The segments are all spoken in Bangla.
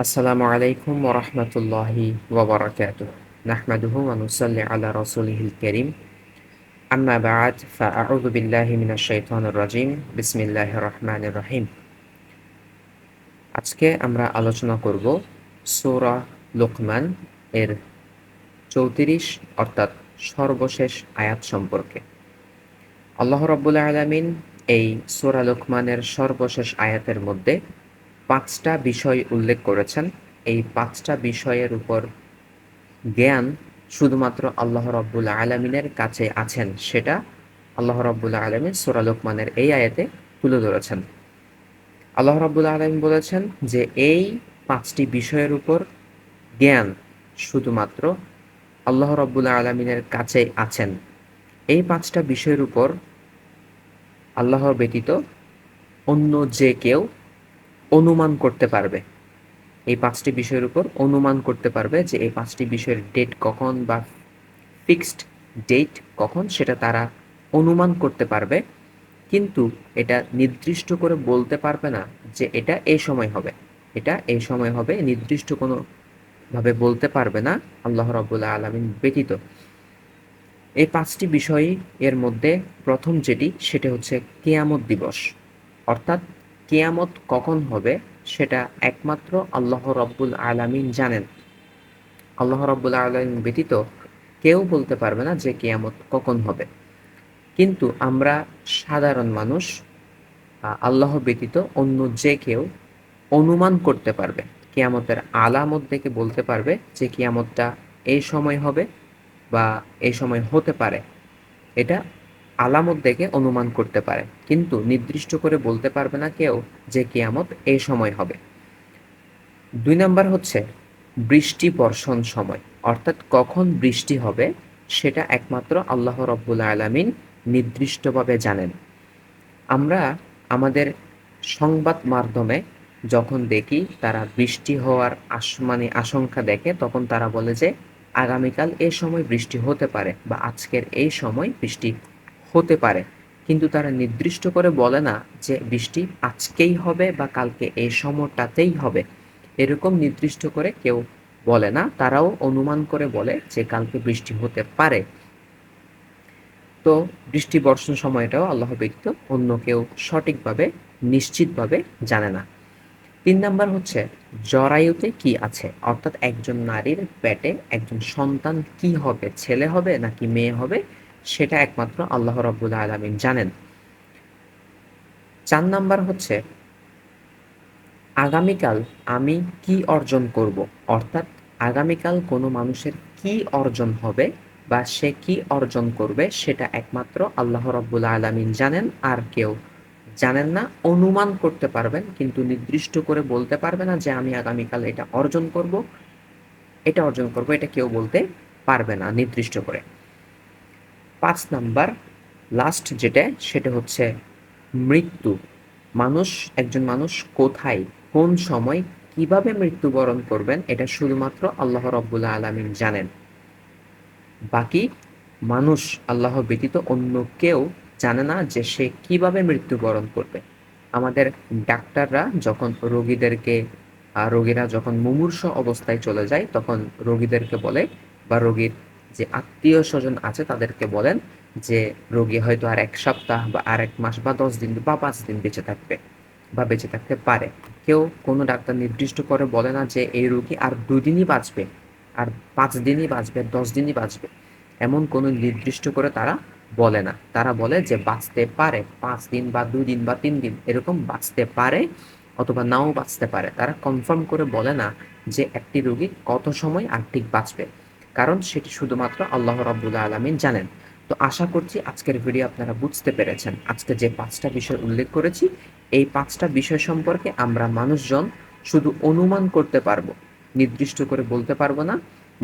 আসসালামু আলাইকুম ওয়া রাহমাতুল্লাহি ওয়া বারাকাতুহু। নাহমাদুহু ওয়া নুসাল্লি আলা রাসূলিহিল কারীম। আম্মা বা'দ, ফাআউযু বিল্লাহি মিনাশ শাইতানির রাজীম। বিসমিল্লাহির রহমানির রহিম। আজকে আমরা আলোচনা করব সূরা লোকমান এর ৩৪ অর্থাৎ সর্বশেষ আয়াত সম্পর্কে। আল্লাহ রাব্বুল আলামিন এই সূরা লোকমানের সর্বশেষ আয়াতের মধ্যে ৫টা বিষয় উল্লেখ করেছেন। এই ৫টা বিষয়ের উপর জ্ঞান শুধুমাত্র আল্লাহ রাব্বুল আলামিনের কাছে আছেন, সেটা আল্লাহ রাব্বুল আলামিন সূরা লোকমানের এই আয়াতে তুলে ধরেছেন। আল্লাহ রাব্বুল আলামিন বলেছেন যে এই ৫টি বিষয়ের উপর জ্ঞান শুধুমাত্র আল্লাহ রাব্বুল আলামিনের কাছেই আছেন। এই ৫টা বিষয়ের উপর আল্লাহ ব্যতীত অন্য যে কেউ অনুমান করতে পারবে। এই ৫টি বিষয়ের উপর অনুমান করতে পারবে যে এই ৫টি বিষয়ের ডেট কখন বা ফিক্সড ডেট কখন সেটা তারা অনুমান করতে পারবে, কিন্তু এটা নির্দিষ্ট করে বলতে পারবে না যে এটা এই সময় হবে, এটা এই সময় হবে, নির্দিষ্ট কোনোভাবে বলতে পারবে না আল্লাহ রাব্বুল আলামিন ব্যতীত। এই ৫টি বিষয় এর মধ্যে প্রথম যেটি সেটা হচ্ছে কিয়ামত দিবস, অর্থাৎ কিয়ামত কখন হবে সেটা একমাত্র আল্লাহ রাব্বুল আলামিন জানেন। আল্লাহ রাব্বুল আলামিন ব্যতীত কেউ বলতে পারবে না যে কিয়ামত কখন হবে। কিন্তু আমরা সাধারণ মানুষ আল্লাহ ব্যতীত অন্য যে কেউ অনুমান করতে পারবে, কিয়ামতের আলামত দেখে বলতে পারবে যে কিয়ামতটা এই সময় হবে বা এই সময় হতে পারে। এটা আলামত দেখে অনুমান করতে পারে, কিন্তু নির্দিষ্ট করে বলতে পারবে না কেউ যে কিয়ামত এই সময় হবে। ২ নাম্বার হচ্ছে বৃষ্টি বর্ষণ সময়, অর্থাৎ কখন বৃষ্টি হবে সেটা একমাত্র আল্লাহ রাব্বুল আলামিন নির্দিষ্টভাবে জানেন। আমরা আমাদের সংবাদ মাধ্যমে যখন দেখি তারা বৃষ্টি হওয়ার আশঙ্কা দেখে, তখন তারা বলে যে আগামীকাল এই সময় বৃষ্টি হতে পারে বা আজকের এই সময় বৃষ্টি হতে পারে, কিন্তু তারা নির্দিষ্ট করে বলে না যে বৃষ্টি আজকেই হবে বা কালকে এই সময়টাতেই হবে। এরকম নির্দিষ্ট করে কেউ বলে না, তারাও অনুমান করে বলে যে কালকে বৃষ্টি হতে পারে। তো বৃষ্টি বর্ষণ সময়টাও আল্লাহ ব্যতীত অন্য কেউ সঠিকভাবে নিশ্চিতভাবে জানে না। ৩ নাম্বার হচ্ছে জরায়ুতে কি আছে, অর্থাৎ একজন নারীর পেটে একজন সন্তান কি হবে, ছেলে হবে নাকি মেয়ে হবে, সেটা একমাত্র আল্লাহ রাব্বুল আলামিন জানেন। ৪ নাম্বার হচ্ছে আগামীকাল আমি কি অর্জন করব, অর্থাৎ আগামীকাল কোনো মানুষের কি অর্জন হবে বা সে কি অর্জন করবে সেটা একমাত্র আল্লাহ রাব্বুল আলামিন জানেন, আর কেউ জানেন না। অনুমান করতে পারবেন কিন্তু নির্দিষ্ট করে বলতে পারবে না যে আমি আগামীকাল এটা অর্জন করব, এটা অর্জন করব, এটা কেউ বলতে পারবে না নির্দিষ্ট করে। ৫ নাম্বার লাস্ট যেটা সেটা হচ্ছে মৃত্যু। একজন মানুষ কোথায়, কোন সময়, কিভাবে মৃত্যুবরণ করবেন এটা শুধুমাত্র আল্লাহ রাব্বুল আলামিন জানেন। বাকি মানুষ আল্লাহ ব্যতীত অন্য কেউ জানে না যে সে কিভাবে মৃত্যুবরণ করবে। আমাদের ডাক্তাররা যখন রোগীরা যখন মুমূর্ষু অবস্থায় চলে যায় তখন রোগীদেরকে বলে বা রোগীর যে আত্মীয় স্বজন আছে তাদেরকে বলেন যে রোগী হয়তো আর ১ সপ্তাহ বা আর ১ মাস বা ১০ দিন বা ৫ দিন বেঁচে থাকবে বা বেঁচে থাকতে পারে। কোনো ডাক্তার নির্দিষ্ট করে বলে না যে এই রোগী আর ২ দিনই বাঁচবে, আর ৫ দিনই বাঁচবে, ১০ দিনই বাঁচবে। এমন কোনো নির্দিষ্ট করে তারা বলে না। তারা বলে যে বাঁচতে পারে ৫ দিন বা ২ দিন বা ৩ দিন এরকম বাঁচতে পারে, অথবা নাও বাঁচতে পারে। তারা কনফার্ম করে বলে না যে একটি রোগী কত সময় আর ঠিক বাঁচবে, কারণ সেটি শুধুমাত্র আল্লাহ রাব্বুল আলামিন জানেন। তো আশা করছি আজকের ভিডিও আপনারা বুঝতে পেরেছেন। আজকে যে ৫টা বিষয় উল্লেখ করেছি, এই ৫টা বিষয় সম্পর্কে আমরা মানুষজন শুধু অনুমান করতে পারবো, নির্দিষ্ট করে বলতে পারবো না।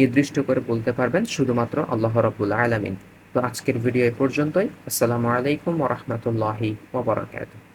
নির্দিষ্ট করে বলতে পারবেন শুধুমাত্র আল্লাহ রাব্বুল আলামিন। তো আজকের ভিডিও এ পর্যন্তই। আসসালামু আলাইকুম ওয়া রাহমাতুল্লাহি ওয়া বারাকাতুহু।